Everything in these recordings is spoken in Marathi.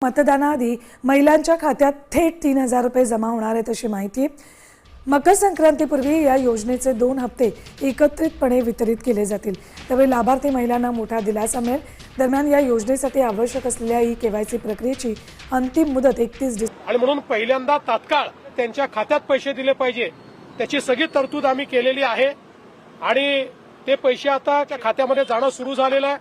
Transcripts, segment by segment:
मतदानाआधी महिलांच्या खात्यात थेट 3,000 रुपये जमा होणार आहेत अशी माहिती मकर संक्रांतीपूर्वी या योजनेचे 2 हप्ते एकत्रितपणे वितरित केले जातील। त्यावेळी लाभार्थी महिलांना मोठा दिलासा मिळेल। दरम्यान या योजनेसाठी आवश्यक असलेल्या ई-केवायसी प्रक्रियेची अंतिम मुदत 31 डिसेंबर आणि म्हणून पहिल्यांदा तात्काळ त्यांच्या खात्यात पैसे दिले पाहिजे त्याची सगळी तरतूद आम्ही केलेली आहे आणि ते पैसे आता त्या खात्यामध्ये जाणं सुरू झालेलं आहे।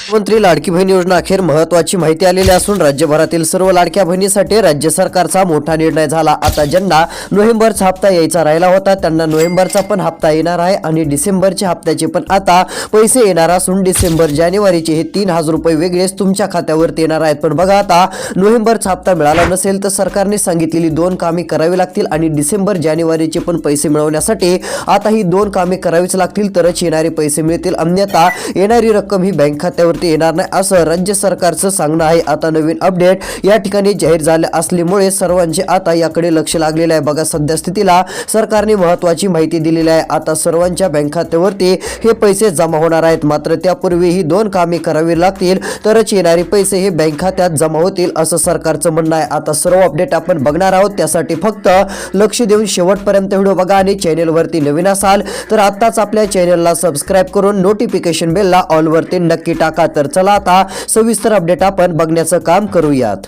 मुख्यमंत्री लाडकी बहीण योजना अखेर महत्त्वाची माहिती आलेली असून राज्यभरातील सर्व लाडक्या बहिणीसाठी राज्य सरकारचा मोठा निर्णय झाला। आता ज्यांना नोव्हेंबरचा हप्ता यायचा राहिला होता त्यांना नोव्हेंबरचा पण हप्ता येणार आहे आणि डिसेंबरच्या हप्त्याचे पण आता पैसे येणार असून डिसेंबर जानेवारीचे हे 3,000 रुपये वेगळेच तुमच्या खात्यावर येणार आहेत। पण बघा, आता नोव्हेंबरचा हप्ता मिळाला नसेल तर सरकारने सांगितलेली 2 कामे करावी लागतील आणि डिसेंबर जानेवारीचे पण पैसे मिळवण्यासाठी आता ही 2 कामे करावीच लागतील तरच येणारे पैसे मिळतील, अन्यथा येणारी रक्कम ही बँक खात्यावर येणार नाही असं राज्य सरकारचं सांगणं आहे। आता नवीन अपडेट या ठिकाणी जाहीर झाले असल्यामुळे सर्वांचे आता याकडे लक्ष लागलेलं आहे। बघा, सध्या स्थितीला सरकारने महत्त्वाची माहिती दिलेली आहे। आता सर्वांच्या बँक खात्यावरती हे पैसे जमा होणार आहेत, मात्र त्यापूर्वी ही 2 कामे करावी लागतील तरच येणारे पैसे हे बँक खात्यात जमा होतील असं सरकारचं म्हणणं आहे। आता सर्व अपडेट आपण बघणार आहोत, त्यासाठी फक्त लक्ष देऊन शेवटपर्यंत व्हिडिओ बघा आणि चॅनलवरती नवीन असाल तर आताच आपल्या चॅनलला सबस्क्राइब करून नोटिफिकेशन बेलला ऑल वरती नक्की टाका। तर चला आता सविस्तर अपडेट आपण बघण्याचं काम करूयात।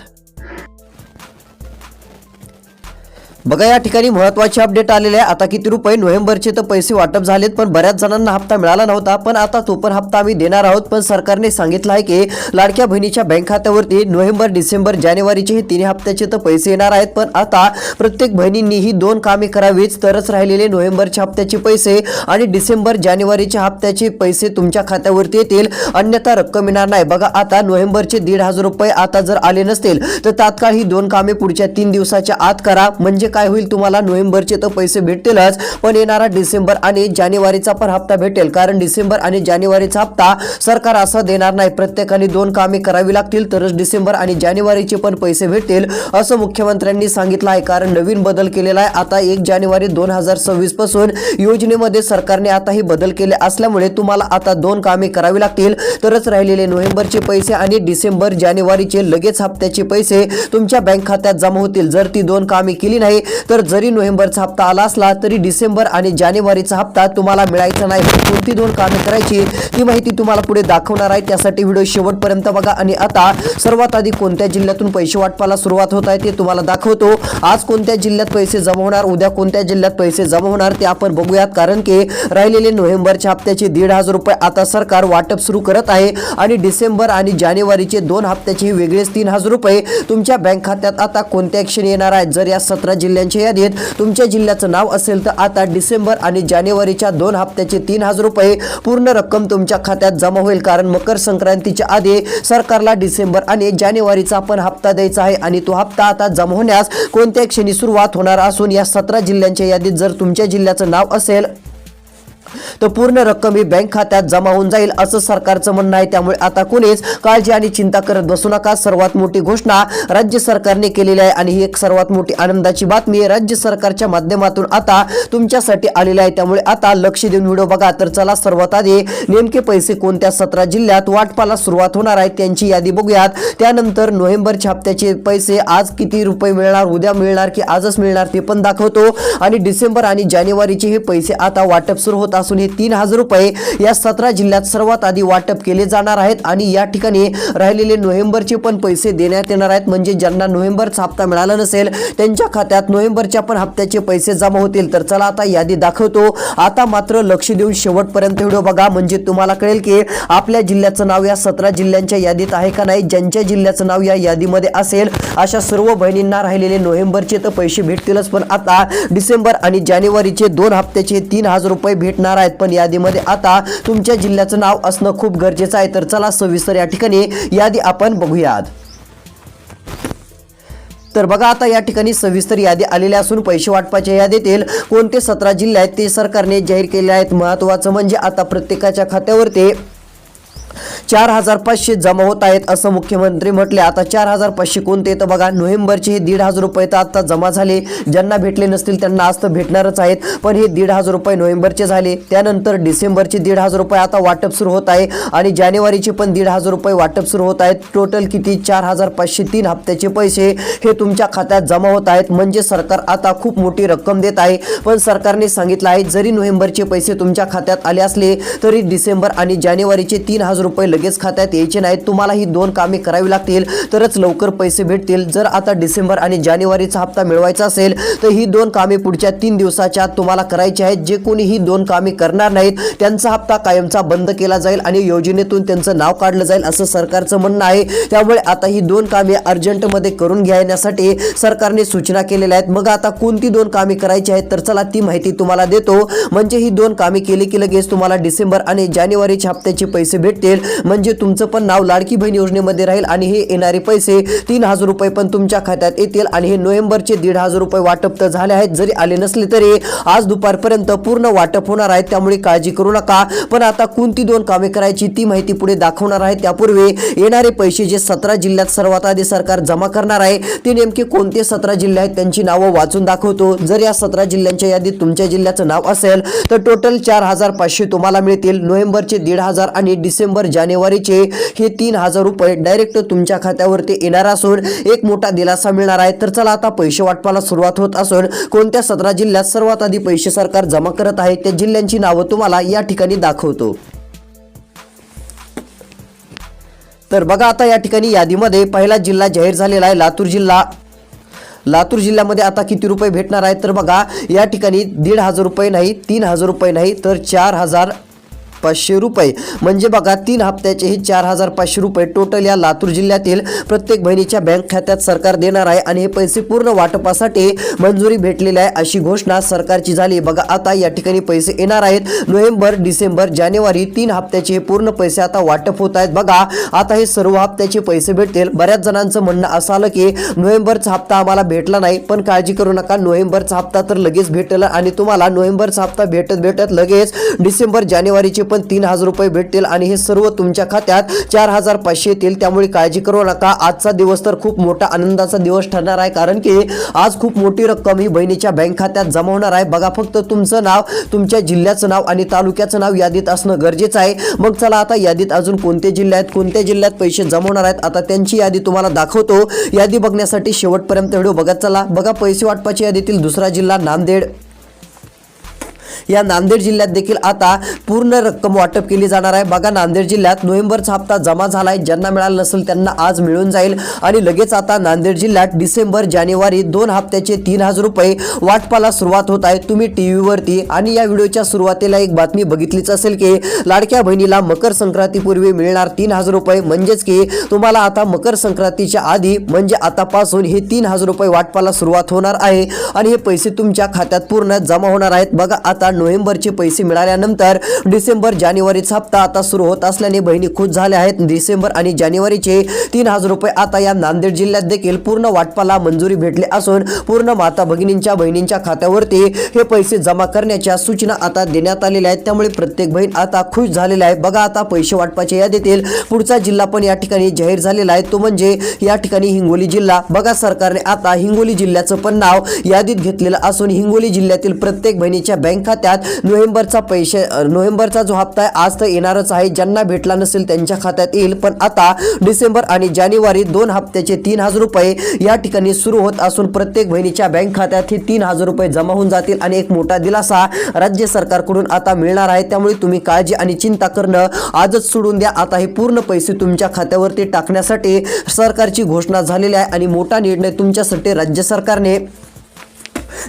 बघा, या ठिकाणी महत्त्वाचे अपडेट आलेले आहे। आता किती रुपये नोव्हेंबरचे तर पैसे वाटप झालेत, पण बऱ्याच जणांना हप्ता मिळाला नव्हता, पण आता तो पण हप्ता आम्ही देणार आहोत। पण सरकारने सांगितलं आहे की लाडक्या बहिणीच्या बँक खात्यावरती नोव्हेंबर डिसेंबर जानेवारीचे हे 3 हप्त्याचे तर पैसे येणार आहेत, पण आता प्रत्येक बहिणींनी ही 2 कामे करावीच तरच राहिलेले नोव्हेंबरच्या हप्त्याचे पैसे आणि डिसेंबर जानेवारीच्या हप्त्याचे पैसे तुमच्या खात्यावरती येतील, अन्यथा रक्कम येणार नाही। बघा, आता नोव्हेंबरचे 1,500 रुपये आता जर आले नसतील तर तात्काळ ही 2 कामे पुढच्या 3 दिवसाच्या आत करा, म्हणजे काय होईल, तुम्हाला नोव्हेंबरचे तर पैसे भेटतीलच पण येणारा डिसेंबर आणि जानेवारीचा पण हप्ता भेटेल। कारण डिसेंबर आणि जानेवारीचा हप्ता सरकार असा देणार नाही, प्रत्येकाने 2 कामे करावी लागतील तरच डिसेंबर आणि जानेवारीचे पण पैसे भेटतील असं मुख्यमंत्र्यांनी सांगितलं आहे। कारण नवीन बदल केलेला आहे, आता 1 जानेवारी 2026 पासून योजनेमध्ये सरकारने आता ही बदल केले असल्यामुळे तुम्हाला आता 2 कामे करावी लागतील तरच राहिलेले नोव्हेंबरचे पैसे आणि डिसेंबर जानेवारीचे लगेच हप्त्याचे पैसे तुमच्या बँक खात्यात जमा होतील। जर ती 2 कामे केली नाही तर जरी नोव्हेंबरचा हप्ता आला असला तरी डिसेंबर आणि जानेवारीचा हप्ता तुम्हाला मिळायचा नाही। कोणती 2 कामे करायची ती माहिती तुम्हाला पुढे दाखवणार आहे, त्यासाठी व्हिडिओ शेवटपर्यंत बघा। आणि आता सर्वात आधी कोणत्या जिल्ह्यातून पैसे वाटपाला सुरुवात होत आहे ते तुम्हाला दाखवतो। आज कोणत्या जिल्ह्यात पैसे जमा होणार, उद्या कोणत्या जिल्ह्यात पैसे जमा होणार ते आपण बघूयात। कारण की राहिलेले नोव्हेंबरच्या हप्त्याचे 1,500 रुपये आता सरकार वाटप सुरू करत आहे आणि डिसेंबर आणि जानेवारीचे 2 हप्त्याचे वेगळेच 3,000 रुपये तुमच्या बँक खात्यात आता कोणत्या क्षणी येणार आहेत। जर या 17 जिल्ह्यांच्या यादीत तुमच्या जिल्ह्याचं नाव असेल तर आता डिसेंबर आणि जानेवारीच्या 2 हप्त्याचे 3,000 रुपये पूर्ण रक्कम तुमच्या खात्यात जमा होईल। कारण मकर संक्रांतीच्या आधी सरकारला डिसेंबर आणि जानेवारीचा पण हप्ता द्यायचा आहे आणि तो हप्ता आता जमा होण्यास कोणत्या क्षणी सुरुवात होणार असून या 17 जिल्ह्यांच्या यादीत जर तुमच्या जिल्ह्याचं नाव असेल तर पूर्ण रक्कम ही बँक खात्यात जमा होऊन जाईल असं सरकारचं म्हणणं आहे। त्यामुळे आता कोणीच काळजी आणि चिंता करत बसू नका। सर्वात मोठी घोषणा राज्य सरकारने केलेली आहे आणि ही एक सर्वात मोठी आनंदाची बातमी आहे राज्य सरकारच्या माध्यमातून आता तुमच्यासाठी आलेली आहे। त्यामुळे आता लक्ष देऊन व्हिडिओ बघा। तर चला सर्वात आधी नेमके पैसे कोणत्या 17 जिल्ह्यात वाटपाला सुरुवात होणार आहे त्यांची यादी बघूयात। त्यानंतर नोव्हेंबरच्या हप्त्याचे पैसे आज किती रुपये मिळणार, उद्या मिळणार की आजच मिळणार ते पण दाखवतो आणि डिसेंबर आणि जानेवारीचे हे पैसे आता वाटप सुरू होत असून हे 3,000 रुपये या 17 जिल्ह्यात सर्वात आधी वाटप केले जाणार आहेत आणि या ठिकाणी राहिलेले नोव्हेंबरचे पण पैसे देण्यात येणार आहेत। म्हणजे ज्यांना नोव्हेंबरचा हप्ता मिळाला नसेल त्यांच्या खात्यात नोव्हेंबरच्या पण हप्त्याचे पैसे जमा होतील। तर चला आता यादी दाखवतो। आता मात्र लक्ष देऊन शेवटपर्यंत व्हिडिओ बघा, म्हणजे तुम्हाला कळेल की आपल्या जिल्ह्याचं नाव या 17 जिल्ह्यांच्या यादीत आहे का नाही। ज्यांच्या जिल्ह्याचं नाव या यादीमध्ये असेल अशा सर्व बहिणींना राहिलेले नोव्हेंबरचे तर पैसे भेटतीलच, पण आता डिसेंबर आणि जानेवारीचे 2 हप्त्याचे 3,000 रुपये भेटणार आहेत। पण यादीमध्ये आता तुमच्या जिल्ह्याचं नाव असणं खूप गरजेचं आहे। तर चला सविस्तर या ठिकाणी यादी आपण बघूयात। तर बघा, आता या ठिकाणी सविस्तर यादी आलेली असून पैसे वाटपाच्या यादीतील कोणते 17 जिल्हे आहेत ते सरकारने जाहीर केले आहेत। महत्त्वाचं म्हणजे आता प्रत्येकाच्या खात्यावरती 4,500 जमा होत आहेत असं मुख्यमंत्री म्हटले. आता 4,500 कोणते तर बघा, नोव्हेंबरचे हे 1,500 रुपये तर आता जमा झाले. ज्यांना भेटले नसतील त्यांना आज तर भेटणारच आहेत, पण हे 1,500 रुपये नोव्हेंबरचे झाले. त्यानंतर डिसेंबरचे 1,500 रुपये आता वाटप सुरू होत आहे आणि जानेवारीचे पण 1,500 रुपये वाटप सुरू होत आहेत. टोटल किती 4,500 3 हप्त्याचे पैसे हे तुमच्या खात्यात जमा होत आहेत. म्हणजे सरकार आता खूप मोठी रक्कम देत आहे. पण सरकारने सांगितलं आहे जरी नोव्हेंबरचे पैसे तुमच्या खात्यात आले असले तरी डिसेंबर आणि जानेवारीचे 3,000 रुपये लगेच खात्यात यायचे नाहीत. तुम्हाला ही 2 कामे करावी लागतील तरच लवकर पैसे भेटतील. जर आता डिसेंबर आणि जानेवारीचा हप्ता मिळवायचा असेल तर ही 2 कामे पुढच्या 3 दिवसाच्या आत तुम्हाला करायची आहेत. जे कोणी ही 2 कामे करणार नाहीत त्यांचा हप्ता कायमचा बंद केला जाईल आणि योजनेतून त्यांचं नाव काढलं जाईल असं सरकारचं म्हणणं आहे. त्यामुळे आता ही 2 कामे अर्जंटमध्ये करून घेण्यासाठी सरकारने सूचना केलेल्या आहेत. मग आता कोणती 2 कामे करायची आहेत तर चला ती माहिती तुम्हाला देतो. म्हणजे ही 2 कामे केली की लगेच तुम्हाला डिसेंबर आणि जानेवारीच्या हप्त्याचे पैसे भेटतील. म्हणजे तुमचं पण नाव लाडकी बहीण योजनेमध्ये राहील आणि हे येणारे पैसे 3,000 रुपये पण तुमच्या खात्यात येतील. आणि हे नोव्हेंबरचे 1,500 रुपये वाटप तर झाले आहेत, जरी आले नसले तरी आज दुपारपर्यंत पूर्ण वाटप होणार आहे. त्यामुळे काळजी करू नका. पण आता कोणती 2 कामे करायची ती माहिती पुढे दाखवणार आहे. त्यापूर्वी येणारे पैसे जे 17 जिल्ह्यात सर्वात आधी सरकार जमा करणार आहे ते नेमके कोणते 17 जिल्हे आहेत त्यांची नावं वाचून दाखवतो. जर या 17 जिल्ह्यांच्या यादीत तुमच्या जिल्ह्याचं नाव असेल तर टोटल 4,500 तुम्हाला मिळतील. नोव्हेंबरचे 1,500 आणि डिसेंबर जानेवारीचे हे 3,000 रुपये डायरेक्ट तुमच्या खात्यावरती येणार असून एक मोठा दिलासा मिळणार आहे. तर चला आता पैसे वाटपाला सुरुवात होत असून कोणत्या 17 जिल्ह्यात सर्वात आधी पैसे सरकार जमा करत आहे त्या जिल्ह्यांची नावं तुम्हाला या ठिकाणी दाखवतो. तर बघा आता या ठिकाणी यादीमध्ये पहिला जिल्हा जाहीर झालेला आहे लातूर जिल्हा. लातूर जिल्ह्यामध्ये आता किती रुपये भेटणार आहेत तर बघा या ठिकाणी 1,500 रुपये नाही, 3,000 रुपये नाही तर 4,500 रुपये. म्हणजे बघा 3 हप्त्याचे हे 4,500 रुपये टोटल या लातूर जिल्ह्यातील प्रत्येक बहिणीच्या बँक खात्यात सरकार देणार आहे. आणि हे पैसे पूर्ण वाटपासाठी मंजुरी भेटलेली आहे अशी घोषणा सरकारची झाली. बघा आता या ठिकाणी पैसे येणार आहेत. नोव्हेंबर, डिसेंबर, जानेवारी 3 हप्त्याचे हे पूर्ण पैसे आता वाटप होत आहेत. बघा आता हे सर्व हप्त्याचे पैसे भेटतील. बऱ्याच जणांचं म्हणणं असं आलं की नोव्हेंबरचा हप्ता आम्हाला भेटला नाही, पण काळजी करू नका, नोव्हेंबरचा हप्ता तर लगेच भेटेल आणि तुम्हाला नोव्हेंबरचा हप्ता भेटत लगेच डिसेंबर जानेवारीचे पण 3,000 रुपये भेटतील आणि हे सर्व तुमच्या खात्यात 4,500 येतील. त्यामुळे काळजी करू नका. आजचा दिवस तर खूप मोठा आनंदाचा दिवस ठरणार आहे, कारण की आज खूप मोठी रक्कम ही बहिणीच्या बँक खात्यात जमा होणार आहे. बघा फक्त तुमचं नाव, तुमच्या जिल्ह्याचं नाव आणि तालुक्याचं नाव यादीत असणं गरजेचं आहे. मग चला आता यादीत अजून कोणते जिल्हे आहेत, कोणत्या जिल्ह्यात पैसे जमा होणार आहेत आता त्यांची यादी तुम्हाला दाखवतो. यादी बघण्यासाठी शेवटपर्यंत व्हिडिओ बघत चला. बघा पैसे वाटपाच्या यादीतील दुसरा जिल्हा नांदेड. या नांदेड जिल्ह्यात देखील आता पूर्ण रक्कम वाटप केली जाणार आहे. बघा नांदेड जिल्ह्यात नोव्हेंबरचा हप्ता जमा झालाय. ज्यांना मिळाला नसेल त्यांना आज मिळून जाईल. आणि लगेच आता नांदेड जिल्ह्यात डिसेंबर जानेवारी 2 हप्त्याचे 3,000 रुपये वाटपाला सुरुवात होत आहे. तुम्ही टीव्हीवरती आणि या व्हिडिओच्या सुरुवातीला एक बातमी बघितलीच असेल की लाडक्या बहिणीला मकर संक्रांतीपूर्वी मिळणार 3,000 रुपये. म्हणजेच की तुम्हाला आता मकर संक्रांतीच्या आधी म्हणजे आतापासून हे 3,000 रुपये वाटपाला सुरुवात होणार आहे आणि हे पैसे तुमच्या खात्यात पूर्ण जमा होणार आहेत. बघा आता नोव्हेंबरचे पैसे मिळाल्यानंतर डिसेंबर जानेवारीचा हप्ता आता सुरू होत असल्याने बहिणी खुश झाल्या आहेत. डिसेंबर आणि जानेवारीचे 3,000 रुपये आता या नांदेड जिल्ह्यात देखील पूर्ण वाटपाला मंजुरी भेटली असून पूर्ण माता भगिनींच्या बहिणींच्या खात्यावरती हे पैसे जमा करण्याच्या सूचना आता देण्यात आलेल्या आहेत. त्यामुळे प्रत्येक बहीण आता खुश झालेली आहे. बघा आता पैसे वाटपाच्या यादीतील पुढचा जिल्हा पण या ठिकाणी जाहीर झालेला आहे, तो म्हणजे या ठिकाणी हिंगोली जिल्हा. बघा सरकारने आता हिंगोली जिल्ह्याचं पण नाव यादीत घेतलेलं असून हिंगोली जिल्ह्यातील प्रत्येक बहिणीच्या बँक खात्यात नोव्हेंबरचा जो हप्ता आहे आज तर येणारच आहे. ज्यांना भेटला नसेल त्यांच्या खात्यात येईल. पण आता डिसेंबर आणि जानेवारी 2 हप्त्याचे 3,000 रुपये या ठिकाणी सुरू होत असून प्रत्येक बहिणीच्या बँक खात्यात हे 3,000 रुपये जमा होऊन जातील आणि एक मोठा दिलासा राज्य सरकारकडून आता मिळणार आहे. त्यामुळे तुम्ही काळजी आणि चिंता करणं आजच सोडून द्या. आता हे पूर्ण पैसे तुमच्या खात्यावरती टाकण्यासाठी सरकारची घोषणा झालेली आहे आणि मोठा निर्णय तुमच्यासाठी राज्य सरकारने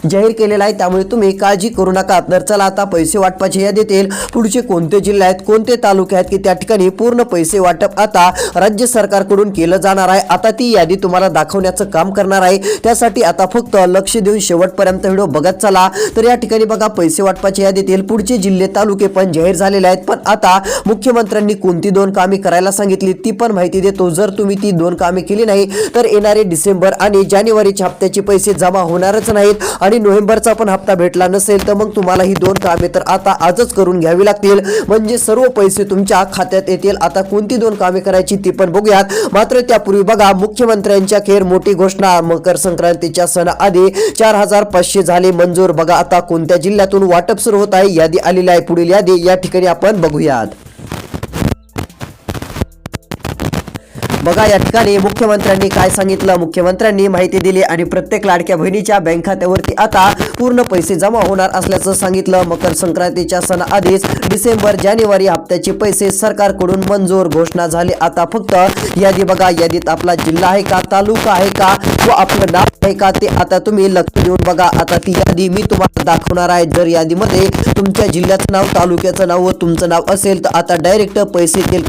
जाहीर केलेला आहे. त्यामुळे तुम्ही काळजी करू नका. तर चला आता पैसे वाटपाच्या यादीतील पुढचे कोणते जिल्हे आहेत, कोणते तालुके आहेत की त्या ठिकाणी पूर्ण पैसे वाटप आता राज्य सरकारकडून केलं जाणार आहे. आता ती यादी तुम्हाला दाखवण्याचं काम करणार आहे. त्यासाठी आता फक्त लक्ष देऊन शेवटपर्यंत व्हिडिओ बघत चला. तर या ठिकाणी बघा पैसे वाटपाच्या यादीतील पुढचे जिल्हे तालुके पण जाहीर झालेले आहेत. पण आता मुख्यमंत्र्यांनी कोणती 2 कामे करायला सांगितली ती पण माहिती देतो. जर तुम्ही ती 2 कामे केली नाही तर येणारे डिसेंबर आणि जानेवारीच्या हप्त्याचे पैसे जमा होणारच नाहीत आणि नोव्हेंबरचा पण हप्ता भेटला नसेल तर मग तुम्हाला ही 2 कामे तर आता आजच करून घ्यावी लागतील, म्हणजे सर्व पैसे तुमच्या खात्यात येतील. आता कोणती 2 कामे करायची ती पण बघूयात. मात्र त्यापूर्वी बघा, मुख्यमंत्र्यांच्या खेर मोठी घोषणा. मकर संक्रांतीच्या सणाआधी 4500 झाले मंजूर. बघा आता कोणत्या जिल्ह्यातून वाटप सुरू होत आहे, यादी आलेली आहे. पुढील यादी या ठिकाणी आपण बघूयात. बघा या ठिकाणी मुख्यमंत्र्यांनी काय सांगितलं. मुख्यमंत्र्यांनी माहिती दिली आणि प्रत्येक लाडक्या बहिणीच्या बँक खात्यावरती आता पूर्ण पैसे जमा होणार असल्याचं सांगितलं. मकर संक्रांतीच्या सणाआधीच डिसेंबर जानेवारी हप्त्याचे पैसे सरकारकडून मंजूर. घोषणा झाली. आता फक्त यादी बघा. यादीत आपला जिल्हा आहे का, तालुका आहे का, व आपलं नाव आहे का, ते आता तुम्ही लक्ष देऊन बघा. आता ती यादी मी तुम्हाला दाखवणार आहे. जर यादीमध्ये तुमच्या जिल्ह्याचं नाव, तालुक्याचं नाव व तुमचं नाव असेल तर आता डायरेक्ट पैसे येतील.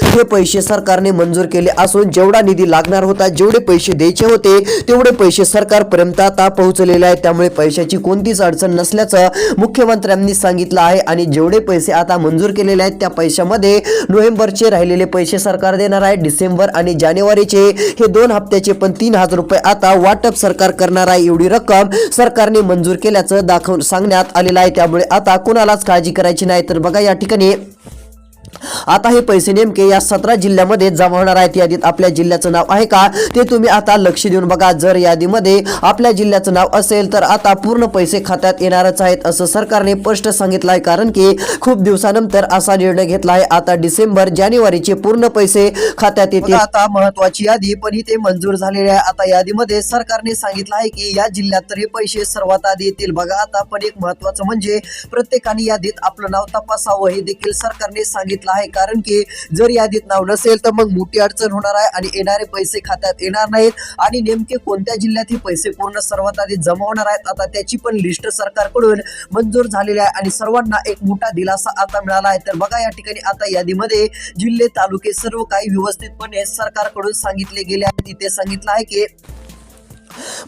हे पैसे सरकारने मंजूर केले असून जेवढा निधी लागणार होता, जेवढे पैसे द्यायचे होते तेवढे पैसे सरकारपर्यंत आता पोहोचलेले आहेत. त्यामुळे पैशाची कोणतीच अडचण नसल्याचं मुख्यमंत्र्यांनी सांगितलं आहे. आणि जेवढे पैसे आता मंजूर केलेले आहेत त्या पैशामध्ये नोव्हेंबरचे राहिलेले पैसे सरकार देणार आहे. डिसेंबर आणि जानेवारीचे हे 2 हप्त्याचे पण 3000 रुपये आता वाटप सरकार करणार आहे. एवढी रक्कम सरकारने मंजूर केल्याचं सांगण्यात आलेलं आहे. त्यामुळे आता कुणालाच काळजी करायची नाही. तर बघा या ठिकाणी आता हे पैसे नेमके या 17 जिल्ह्यामध्ये जमा होणार आहेत. यादीत आपल्या जिल्ह्याचं नाव आहे का ते तुम्ही आता लक्ष देऊन बघा. जर यादीमध्ये आपल्या जिल्ह्याचं नाव असेल तर आता पूर्ण पैसे खात्यात येणारच आहेत असं सरकारने स्पष्ट सांगितलं आहे. कारण की खूप दिवसानंतर असा निर्णय घेतला आहे. आता डिसेंबर जानेवारीचे पूर्ण पैसे खात्यात येतील. आता महत्वाची यादी पण इथे मंजूर झालेली आहे. आता यादीमध्ये सरकारने सांगितलं आहे की या जिल्ह्यात तर हे पैसे सर्वात आधी येतील. बघा आता पण एक महत्वाचं म्हणजे प्रत्येकाने यादीत आपलं नाव तपासावं, हे देखील सरकारने सांगितलं आहे. कारण की जर यादीत नाव नसेल तर मग मोठी अडचण होणार आहे आणि येणारे पैसे खात्यात येणार नाहीत. आणि नेमके कोणत्या जिल्ह्यात हे पैसे पूर्ण सर्वात आधी जमा होणार आहेत, आता त्याची पण लिस्ट सरकारकडून मंजूर झालेली आहे आणि सर्वांना एक मोठा दिलासा आता मिळाला आहे. तर बघा या ठिकाणी आता यादीमध्ये जिल्हे, तालुके सर्व काही व्यवस्थितपणे सरकारकडून सांगितले गेले आहेत. तिथे सांगितलं आहे की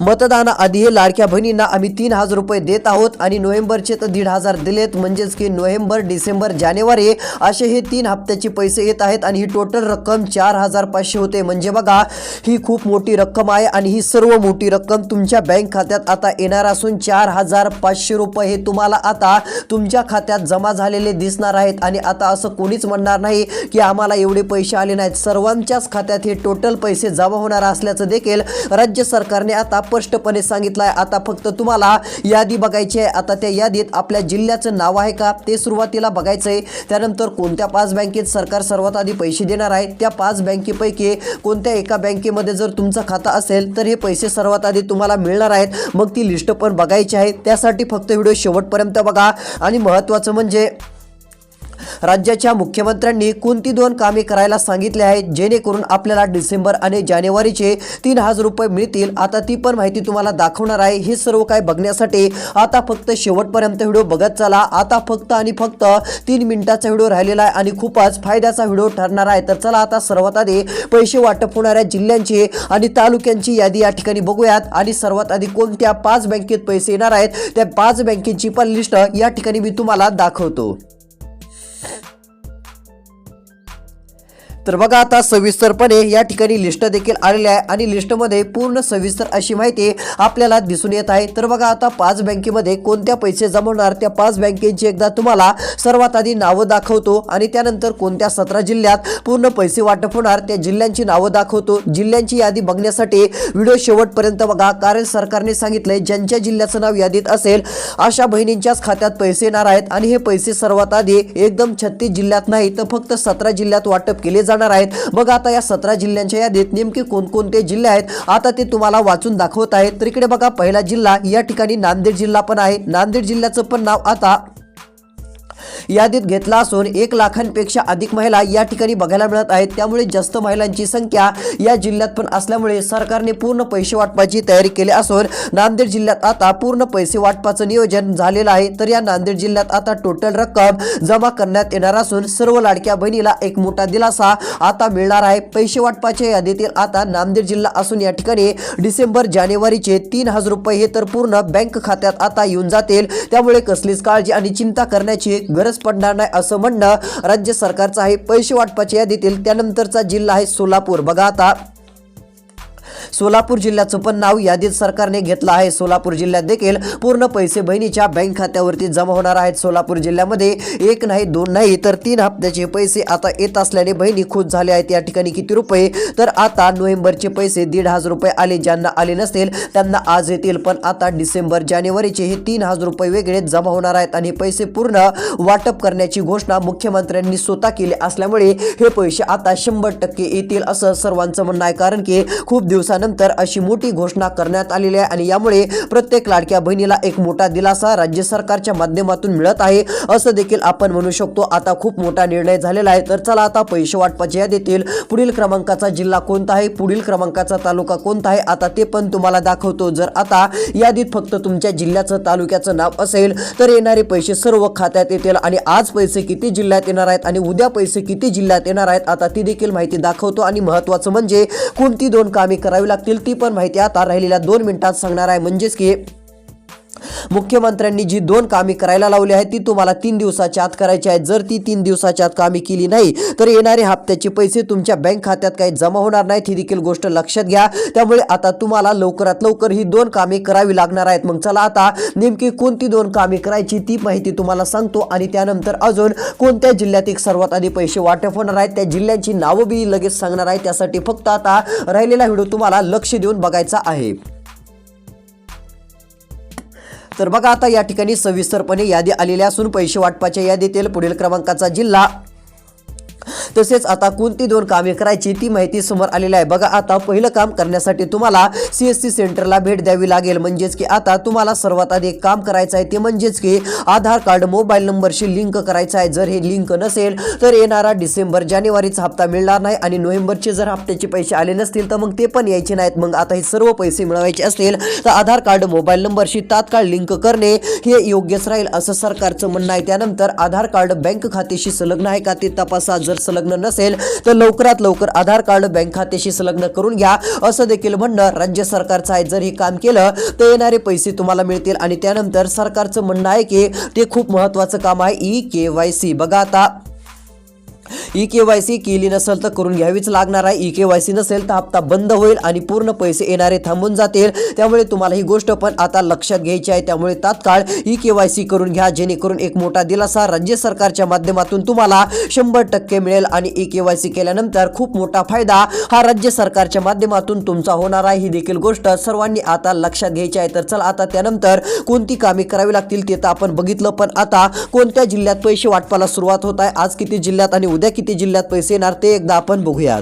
मतदानाआधी हे लाडक्या बहिणींना आम्ही 3000 रुपये देत आहोत आणि नोव्हेंबरचे तर 1500 दिलेत. म्हणजेच की नोव्हेंबर, डिसेंबर, जानेवारी असे हे 3 हप्त्याचे पैसे येत आहेत आणि ही टोटल रक्कम 4500 होते. म्हणजे बघा ही खूप मोठी रक्कम आहे आणि ही सर्व मोठी रक्कम तुमच्या बँक खात्यात आता येणार असून 4500 रुपये हे तुम्हाला आता तुमच्या खात्यात जमा झालेले दिसणार आहेत. आणि आता असं कोणीच म्हणणार नाही की आम्हाला एवढे पैसे आले नाहीत. सर्वांच्याच खात्यात हे टोटल पैसे जमा होणार असल्याचं देखील राज्य सरकारने आता स्पष्टपणे सांगितलं आहे. आता फक्त तुम्हाला यादी बघायची आहे. आता त्या यादीत आपल्या जिल्ह्याचं नाव आहे का ते सुरुवातीला बघायचं आहे. त्यानंतर कोणत्या 5 बँकेत सरकार सर्वात आधी पैसे देणार आहे, त्या 5 बँकेपैकी कोणत्या एका बँकेमध्ये जर तुमचं खातं असेल तर हे पैसे सर्वात आधी तुम्हाला मिळणार आहेत. मग ती लिस्ट पण बघायची आहे. त्यासाठी फक्त व्हिडिओ शेवटपर्यंत बघा. आणि महत्त्वाचं म्हणजे राज्याच्या मुख्यमंत्र्यांनी कोणती 2 कामे करायला सांगितले आहेत जेणेकरून आपल्याला डिसेंबर आणि जानेवारीचे 3000 रुपये मिळतील. आता ती पण माहिती तुम्हाला दाखवणार आहे. हे सर्व काय बघण्यासाठी आता फक्त शेवटपर्यंत व्हिडिओ बघत चला. आता फक्त आणि फक्त 3 मिनिटाचा व्हिडिओ राहिलेला आहे आणि खूपच फायद्याचा व्हिडिओ ठरणार आहे. तर चला आता सर्वात आधी पैसे वाटप होणाऱ्या जिल्ह्यांची आणि तालुक्यांची यादी या ठिकाणी बघूयात. आणि सर्वात आधी कोणत्या 5 बँकेत पैसे येणार आहेत त्या 5 बँकेची पण लिस्ट या ठिकाणी मी तुम्हाला दाखवतो. तर बघा आता सविस्तरपणे या ठिकाणी लिस्ट देखील आलेली आहे आणि लिस्टमध्ये पूर्ण सविस्तर अशी माहिती आपल्याला दिसून येत आहे. तर बघा आता 5 बँकेमध्ये कोणत्या पैसे जमा होणार त्या 5 बँकेची एकदा तुम्हाला सर्वात आधी नावं दाखवतो आणि त्यानंतर कोणत्या 17 जिल्ह्यात पूर्ण पैसे वाटप होणार त्या जिल्ह्यांची नावं दाखवतो. जिल्ह्यांची यादी बघण्यासाठी व्हिडिओ शेवटपर्यंत बघा. कारण सरकारने सांगितलंय ज्यांच्या जिल्ह्याचं नाव यादीत असेल अशा बहिणींच्याच खात्यात पैसे येणार आहेत आणि हे पैसे सर्वात आधी एकदम 36 जिल्ह्यात नाही तर फक्त 17 जिल्ह्यात वाटप केले जाणार आहेत. बघा आता या 17 जिल्ह्यांच्या यादीत नेमके कोणकोणते जिल्हे आहेत आता ते तुम्हाला वाचून दाखवत आहेत. तर इकडे बघा पहिला जिल्हा या ठिकाणी नांदेड जिल्हा पण आहे. नांदेड जिल्ह्याचं पण नाव आता यादीत घेतला असून 1 लाखांपेक्षा अधिक महिला या ठिकाणी बघायला मिळत आहेत. त्यामुळे जास्त महिलांची संख्या या जिल्ह्यात पण असल्यामुळे सरकारने पूर्ण पैसे वाटपाची तयारी केली असून नांदेड जिल्ह्यात आता पूर्ण पैसे वाटपाचं नियोजन झालेलं आहे. तर या नांदेड जिल्ह्यात आता टोटल रक्कम जमा करण्यात येणार असून सर्व लाडक्या बहिणीला एक मोठा दिलासा आता मिळणार आहे. पैसे वाटपाच्या यादीतील आता नांदेड जिल्हा असून या ठिकाणी डिसेंबर जानेवारीचे 3000 रुपये हे तर पूर्ण बँक खात्यात आता येऊन जातील. त्यामुळे कसलीच काळजी आणि चिंता करण्याची गरज पडणार नाही असं म्हणणं राज्य सरकारचं आहे. पैसे वाटपाच्या यादीतील त्यानंतरचा जिल्हा आहे सोलापूर. बघा आता सोलापूर जिल्ह्याचं पण नाव यादीत सरकारने घेतलं आहे. सोलापूर जिल्ह्यात देखील पूर्ण पैसे बहिणीच्या बँक खात्यावरती जमा होणार आहेत. सोलापूर जिल्ह्यामध्ये एक नाही, दोन नाही तर 3 हप्त्याचे पैसे आता येत असल्याने बहिणी खुश झाल्या आहेत. या ठिकाणी किती रुपये, तर आता नोव्हेंबरचे पैसे 1,500 रुपये आले. ज्यांना आले नसतील त्यांना आज येतील, पण आता डिसेंबर जानेवारीचे हे 3,000 रुपये वेगळे जमा होणार आहेत आणि पैसे पूर्ण वाटप करण्याची घोषणा मुख्यमंत्र्यांनी स्वतः केली असल्यामुळे हे पैसे आता 100% येतील असं सर्वांचं म्हणणं आहे. कारण की खूप दिवसानंतर अशी मोठी घोषणा करण्यात आलेली आहे आणि यामुळे प्रत्येक लाडक्या बहिणीला एक मोठा दिलासा राज्य सरकारच्या माध्यमातून मिळत आहे असं देखील आपण म्हणू शकतो. आता खूप मोठा निर्णय झालेला आहे. तर चला आता पैसे वाटपाच्या यादीतील पुढील क्रमांकाचा जिल्हा कोणता आहे, पुढील क्रमांकाचा तालुका कोणता आहे, आता ते पण तुम्हाला दाखवतो. जर आता यादीत फक्त तुमच्या जिल्ह्याचं तालुक्याचं नाव असेल तर येणारे पैसे सर्व खात्यात येतील आणि आज पैसे किती जिल्ह्यात येणार आहेत आणि उद्या पैसे किती जिल्ह्यात येणार आहेत आता ती देखील माहिती दाखवतो. आणि महत्त्वाचं म्हणजे कोणती 2 कामे करावी लागतील ती पण माहिती आता राहिलेल्या 2 मिनिटात सांगणार आहे. म्हणजेच की मुख्यमंत्र्यांनी जी 2 कामे करायला लावली आहेत ती तुम्हाला 3 दिवसाच्या आत करायची आहेत. जर ती 3 दिवसाच्या आत कामे केली नाही तर येणारे हप्त्याचे पैसे तुमच्या बँक खात्यात काही जमा होणार नाहीत. ही देखील गोष्ट लक्षात घ्या. त्यामुळे आता तुम्हाला लवकरात लवकर ही 2 कामे करावी लागणार आहेत. मग चला आता नेमकी कोणती 2 कामे करायची ती माहिती तुम्हाला सांगतो आणि त्यानंतर अजून कोणत्या जिल्ह्यात एक सर्वात आधी पैसे वाटप होणार आहेत त्या जिल्ह्यांची नावं बी लगेच सांगणार आहे. त्यासाठी फक्त आता राहिलेला व्हिडिओ तुम्हाला लक्ष देऊन बघायचा आहे. तर बघा आता या ठिकाणी सविस्तरपणे यादी आलेली असून पैसे वाटपाच्या यादीतील पुढील क्रमांकाचा जिल्हा तसेच आता कोणती 2 कामे करायची ती माहिती समोर आलेली आहे. बघा आता पहिलं काम करण्यासाठी तुम्हाला CSC सेंटरला भेट द्यावी लागेल. म्हणजेच की आता तुम्हाला सर्वात आधी एक काम करायचं आहे ते म्हणजेच की आधार कार्ड मोबाईल नंबरशी लिंक करायचं आहे. जर हे लिंक नसेल तर येणारा डिसेंबर जानेवारीचा हप्ता मिळणार नाही आणि नोव्हेंबरचे जर हप्त्याचे पैसे आले नसतील तर मग ते पण यायचे नाहीत. मग आता हे सर्व पैसे मिळवायचे असतील तर आधार कार्ड मोबाईल नंबरशी तात्काळ लिंक करणे हे योग्यच राहील असं सरकारचं म्हणणं आहे. त्यानंतर आधार कार्ड बँक खात्याशी संलग्न आहे का ते तपासा. जर संलग्न नसेल तर लवकरात लवकर आधार कार्ड बँक खात्याशी संलग्न करून घ्या असं देखील म्हणणं राज्य सरकारचं आहे. जर हे काम केलं तर येणारे पैसे तुम्हाला मिळतील. आणि त्यानंतर सरकारचं म्हणणं आहे की ते खूप महत्त्वाचं काम आहे eKYC. बघा आता eKYC केली नसेल तर करून घ्यावीच लागणार आहे. eKYC नसेल तर हप्ता बंद होईल आणि पूर्ण पैसे येणारे थांबून जातील. त्यामुळे तुम्हाला ही गोष्ट पण आता लक्षात घ्यायची आहे. त्यामुळे तात्काळ eKYC करून घ्या जेणेकरून एक मोठा दिलासा राज्य सरकारच्या माध्यमातून तुम्हाला 100% मिळेल आणि eKYC केल्यानंतर खूप मोठा फायदा हा राज्य सरकारच्या माध्यमातून तुमचा होणार आहे. ही देखील गोष्ट सर्वांनी आता लक्षात घ्यायची आहे. तर चला आता त्यानंतर कोणती कामे करावी लागतील ते तर आपण बघितलं, पण आता कोणत्या जिल्ह्यात पैसे वाटपाला सुरुवात होत आहे, आज किती जिल्ह्यात आणि उद्या किती जिल्ह्यात पैसे येणार ते एकदा आपण बघूयात.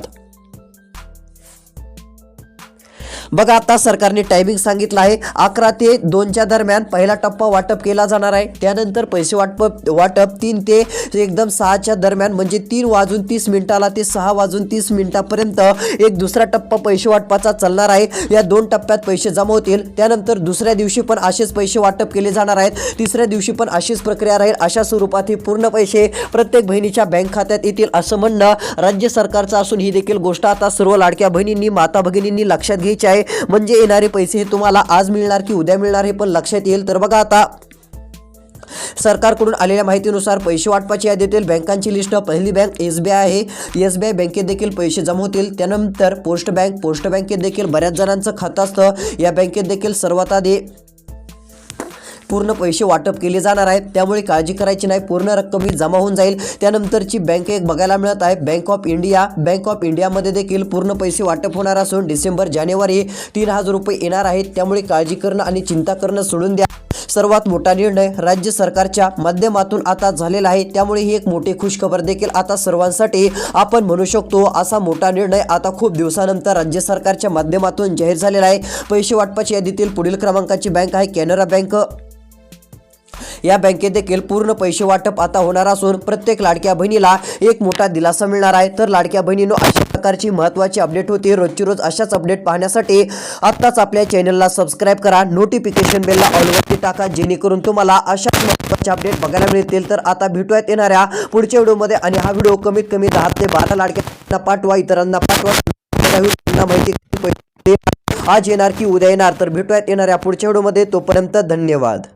बघा आता सरकारने टायमिंग सांगितलं आहे 11 ते 2च्या दरम्यान पहिला टप्पा वाटप केला जाणार आहे. त्यानंतर पैसे वाटप 3 ते एकदम 6च्या दरम्यान म्हणजे 3:30 ते 6:30 एक दुसरा टप्पा पैसे वाटपाचा चालणार आहे. या 2 टप्प्यात पैसे जमा होतील. त्यानंतर दुसऱ्या दिवशी पण असेच पैसे वाटप केले जाणार आहेत. तिसऱ्या दिवशी पण अशीच प्रक्रिया राहील. अशा स्वरूपात हे पूर्ण पैसे प्रत्येक बहिणीच्या बँक खात्यात येतील असं म्हणणं राज्य सरकारचं असून ही देखील गोष्ट आता सर्व लाडक्या बहिणींनी माता भगिनींनी लक्षात घ्यायची आहे. म्हणजे येणारे पैसे हे तुम्हाला आज मिळणार की उद्या मिळणार हे पण लक्षात येईल. तर बघा आता सरकारकडून आलेल्या माहितीनुसार पैसे वाटपाची यादीतील बँकांची लिस्ट पहिली बँक SBI आहे. SBI बँकेत देखील पैसे जमा होतील. त्यानंतर पोस्ट बँकेत देखील बऱ्याच जणांचं खातं असतं. या बँकेत देखील सर्वात आधी पूर्ण पैसे वाटप केले जाणार आहेत. त्यामुळे काळजी करायची नाही, पूर्ण रक्कम ही जमा होऊन जाईल. त्यानंतरची बँक एक बघायला मिळत आहे बँक ऑफ इंडियामध्ये देखील पूर्ण पैसे वाटप होणार असून डिसेंबर जानेवारी 3,000 रुपये येणार आहेत. त्यामुळे काळजी करणं आणि चिंता करणं सोडून द्या. सर्वात मोठा निर्णय राज्य सरकारच्या माध्यमातून आता झालेला आहे. त्यामुळे ही एक मोठी खुशखबर देखील आता सर्वांसाठी आपण म्हणू शकतो. असा मोठा निर्णय आता खूप दिवसानंतर राज्य सरकारच्या माध्यमातून जाहीर झालेला आहे. पैसे वाटपाच्या यादीतील पुढील क्रमांकाची बँक आहे कॅनरा बँक. या बँकेत देखील पूर्ण पैसे वाटप आता होणार असून प्रत्येक लाडक्या बहिणीला एक मोठा दिलासा मिळणार आहे. तर लाडक्या बहिणींनो अशा प्रकारची महत्त्वाची अपडेट होती. रोजची रोज अशाच अपडेट पाहण्यासाठी आत्ताच आपल्या चॅनलला सबस्क्राईब करा, नोटिफिकेशन बेलला ऑलवरती टाका जेणेकरून तुम्हाला अशाच महत्त्वाचे अपडेट बघायला मिळतील. तर आता भेटूयात येणाऱ्या पुढच्या व्हिडिओमध्ये आणि हा व्हिडिओ कमीत कमी 10 ते 12 लाडक्यांना पाठवा, इतरांना पाठवा. माहिती आज येणार की उद्या येणार. तर भेटूयात येणाऱ्या पुढच्या व्हिडिओमध्ये. तोपर्यंत धन्यवाद.